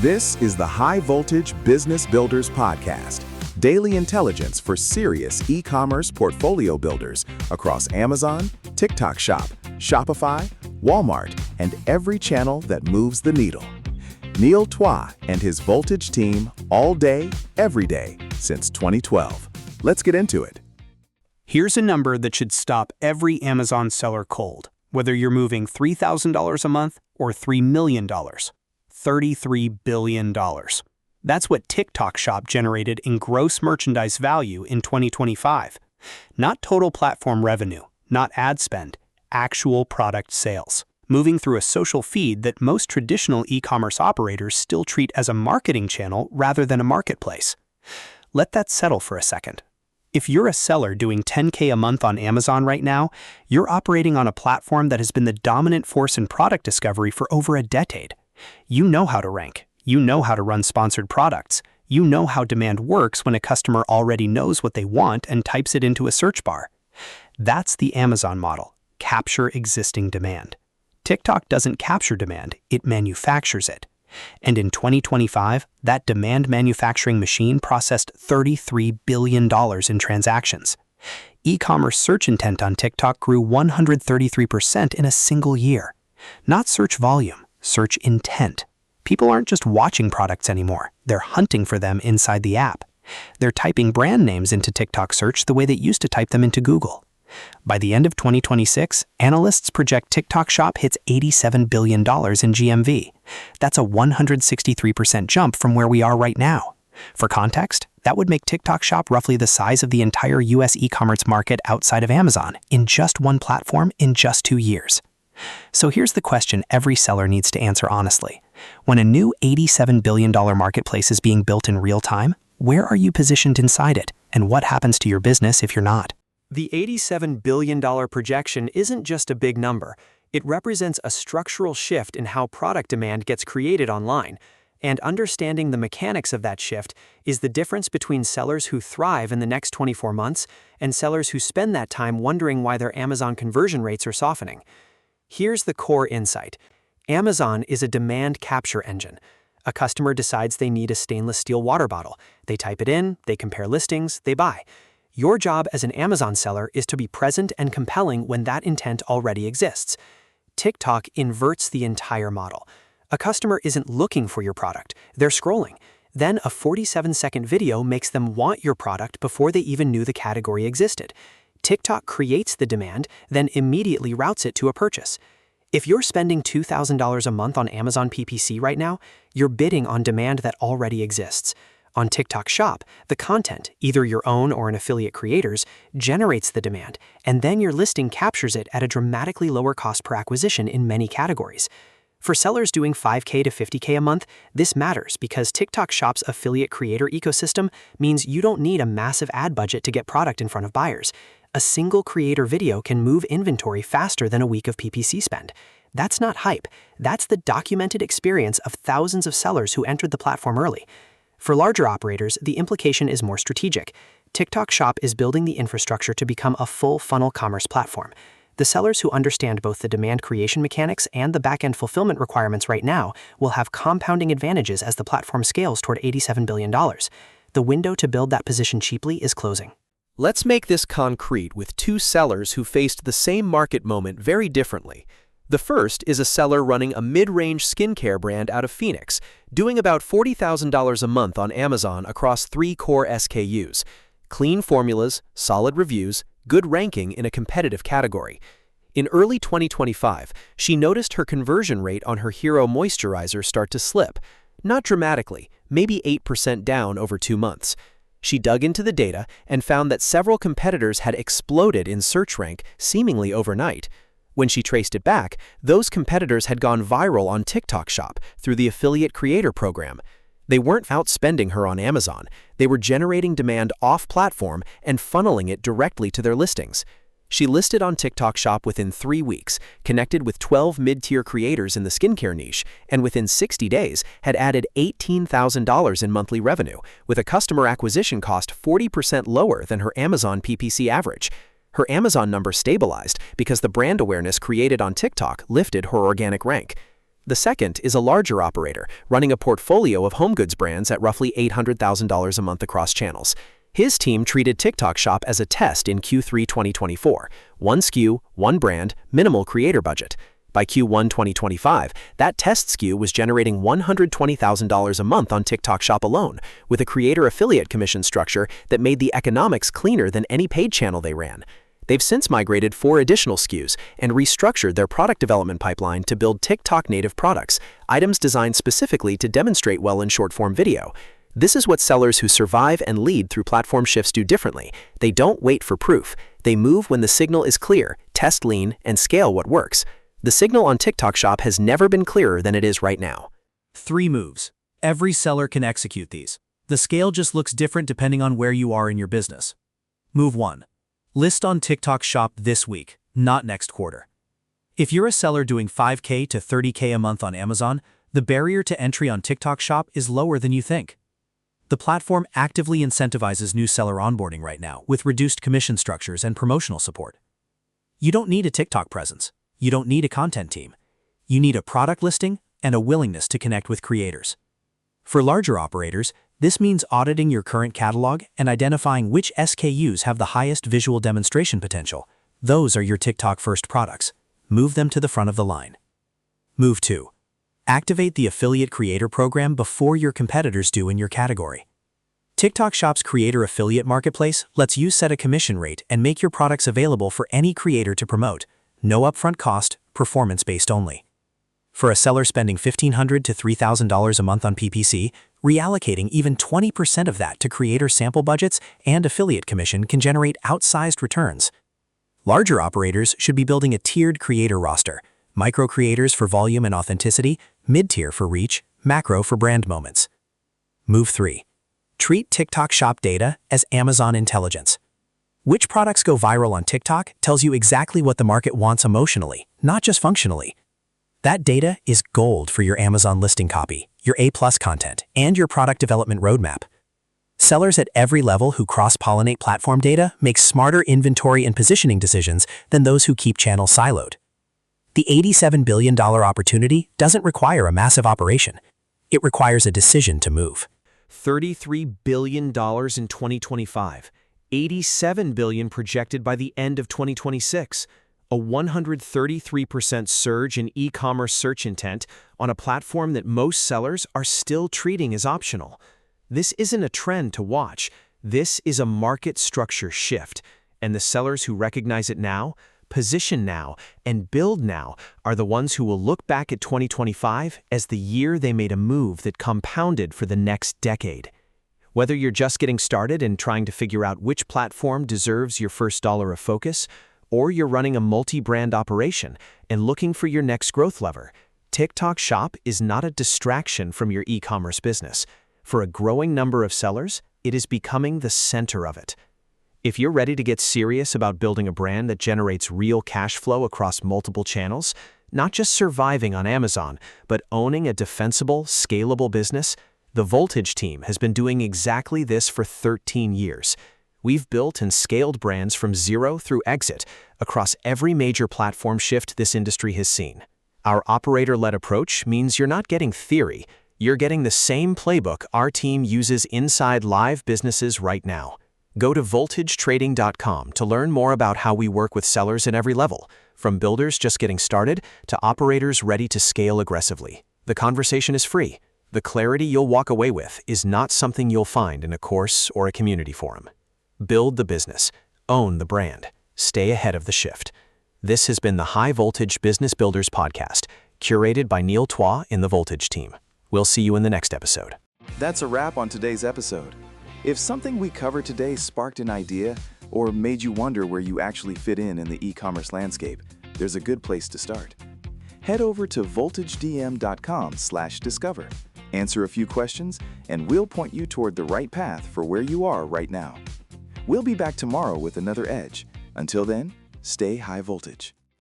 This is the High Voltage Business Builders Podcast, daily intelligence for serious e-commerce portfolio builders across Amazon, TikTok Shop, Shopify, Walmart, and every channel that moves the needle. Neil Twa and his Voltage team all day, every day since 2012. Let's get into it. Here's a number that should stop every Amazon seller cold, whether you're moving $3,000 a month or $3 million. $33 billion. That's what TikTok Shop generated in gross merchandise value in 2025. Not total platform revenue, not ad spend, actual product sales. Moving through a social feed that most traditional e-commerce operators still treat as a marketing channel rather than a marketplace. Let that settle for a second. If you're a seller doing $10K a month on Amazon right now, you're operating on a platform that has been the dominant force in product discovery for over a decade. You know how to rank. You know how to run sponsored products. You know how demand works when a customer already knows what they want and types it into a search bar. That's the Amazon model. Capture existing demand. TikTok doesn't capture demand, it manufactures it. And in 2025, that demand manufacturing machine processed $33 billion in transactions. E-commerce search intent on TikTok grew 133% in a single year. Not search volume, search intent. People aren't just watching products anymore, they're hunting for them inside the app. They're typing brand names into TikTok search the way they used to type them into Google. By the end of 2026, analysts project TikTok Shop hits $87 billion in GMV. That's a 163% jump from where we are right now. For context, that would make TikTok Shop roughly the size of the entire US e-commerce market outside of Amazon in just one platform in just 2 years. So here's the question every seller needs to answer honestly. When a new $87 billion marketplace is being built in real time, where are you positioned inside it? And what happens to your business if you're not? The $87 billion projection isn't just a big number. It represents a structural shift in how product demand gets created online. And understanding the mechanics of that shift is the difference between sellers who thrive in the next 24 months and sellers who spend that time wondering why their Amazon conversion rates are softening. Here's the core insight. Amazon is a demand capture engine. A customer decides they need a stainless steel water bottle. They type it in, they compare listings, they buy. Your job as an Amazon seller is to be present and compelling when that intent already exists. TikTok inverts the entire model. A customer isn't looking for your product, they're scrolling. Then a 47-second video makes them want your product before they even knew the category existed. TikTok creates the demand, then immediately routes it to a purchase. If you're spending $2,000 a month on Amazon PPC right now, you're bidding on demand that already exists. On TikTok Shop, the content, either your own or an affiliate creator's, generates the demand, and then your listing captures it at a dramatically lower cost per acquisition in many categories. For sellers doing $5K to $50K a month, this matters because TikTok Shop's affiliate creator ecosystem means you don't need a massive ad budget to get product in front of buyers. A single creator video can move inventory faster than a week of PPC spend. That's not hype. That's the documented experience of thousands of sellers who entered the platform early. For larger operators, the implication is more strategic. TikTok Shop is building the infrastructure to become a full-funnel commerce platform. The sellers who understand both the demand creation mechanics and the back-end fulfillment requirements right now will have compounding advantages as the platform scales toward $87 billion. The window to build that position cheaply is closing. Let's make this concrete with two sellers who faced the same market moment very differently. The first is a seller running a mid-range skincare brand out of Phoenix, doing about $40,000 a month on Amazon across 3 core SKUs. Clean formulas, solid reviews, good ranking in a competitive category. In early 2025, she noticed her conversion rate on her Hero moisturizer start to slip. Not dramatically, maybe 8% down over 2 months. She dug into the data and found that several competitors had exploded in search rank seemingly overnight. When she traced it back, those competitors had gone viral on TikTok Shop through the affiliate creator program. They weren't outspending her on Amazon. They were generating demand off-platform and funneling it directly to their listings. She listed on TikTok Shop within 3 weeks, connected with 12 mid-tier creators in the skincare niche, and within 60 days had added $18,000 in monthly revenue, with a customer acquisition cost 40% lower than her Amazon PPC average. Her Amazon number stabilized because the brand awareness created on TikTok lifted her organic rank. The second is a larger operator, running a portfolio of home goods brands at roughly $800,000 a month across channels. His team treated TikTok Shop as a test in Q3 2024. One SKU, one brand, minimal creator budget. By Q1 2025, that test SKU was generating $120,000 a month on TikTok Shop alone, with a creator affiliate commission structure that made the economics cleaner than any paid channel they ran. They've since migrated 4 additional SKUs and restructured their product development pipeline to build TikTok-native products, items designed specifically to demonstrate well in short-form video. This is what sellers who survive and lead through platform shifts do differently. They don't wait for proof. They move when the signal is clear, test lean, and scale what works. The signal on TikTok Shop has never been clearer than it is right now. 3 moves. Every seller can execute these. The scale just looks different depending on where you are in your business. Move 1. List on TikTok Shop this week, not next quarter. If you're a seller doing $5K to $30K a month on Amazon, the barrier to entry on TikTok Shop is lower than you think. The platform actively incentivizes new seller onboarding right now with reduced commission structures and promotional support. You don't need a TikTok presence. You don't need a content team. You need a product listing and a willingness to connect with creators. For larger operators, this means auditing your current catalog and identifying which SKUs have the highest visual demonstration potential. Those are your TikTok-first products. Move them to the front of the line. Move 2. Activate the Affiliate Creator Program before your competitors do in your category. TikTok Shop's Creator Affiliate Marketplace lets you set a commission rate and make your products available for any creator to promote. No upfront cost, performance-based only. For a seller spending $1,500 to $3,000 a month on PPC, reallocating even 20% of that to creator sample budgets and affiliate commission can generate outsized returns. Larger operators should be building a tiered creator roster, micro creators for volume and authenticity, mid-tier for reach, macro for brand moments. Move 3. Treat TikTok Shop data as Amazon intelligence. Which products go viral on TikTok tells you exactly what the market wants emotionally, not just functionally. That data is gold for your Amazon listing copy, your A+ content, and your product development roadmap. Sellers at every level who cross-pollinate platform data make smarter inventory and positioning decisions than those who keep channels siloed. The $87 billion opportunity doesn't require a massive operation. It requires a decision to move. $33 billion in 2025. $87 billion projected by the end of 2026, a 133% surge in e-commerce search intent on a platform that most sellers are still treating as optional. This isn't a trend to watch. This is a market structure shift, and the sellers who recognize it now, position now, and build now are the ones who will look back at 2025 as the year they made a move that compounded for the next decade. Whether you're just getting started and trying to figure out which platform deserves your first dollar of focus, or you're running a multi-brand operation and looking for your next growth lever, TikTok Shop is not a distraction from your e-commerce business. For a growing number of sellers, it is becoming the center of it. If you're ready to get serious about building a brand that generates real cash flow across multiple channels, not just surviving on Amazon, but owning a defensible, scalable business, the Voltage team has been doing exactly this for 13 years. We've built and scaled brands from zero through exit across every major platform shift this industry has seen. Our operator-led approach means you're not getting theory, you're getting the same playbook our team uses inside live businesses right now. Go to voltagetrading.com to learn more about how we work with sellers at every level, from builders just getting started to operators ready to scale aggressively. The conversation is free. The clarity you'll walk away with is not something you'll find in a course or a community forum. Build the business. Own the brand. Stay ahead of the shift. This has been the High Voltage Business Builders Podcast, curated by Neil Twa in the Voltage team. We'll see you in the next episode. That's a wrap on today's episode. If something we covered today sparked an idea or made you wonder where you actually fit in the e-commerce landscape, there's a good place to start. Head over to voltagedm.com/discover. Answer a few questions, and we'll point you toward the right path for where you are right now. We'll be back tomorrow with another edge. Until then, stay high voltage.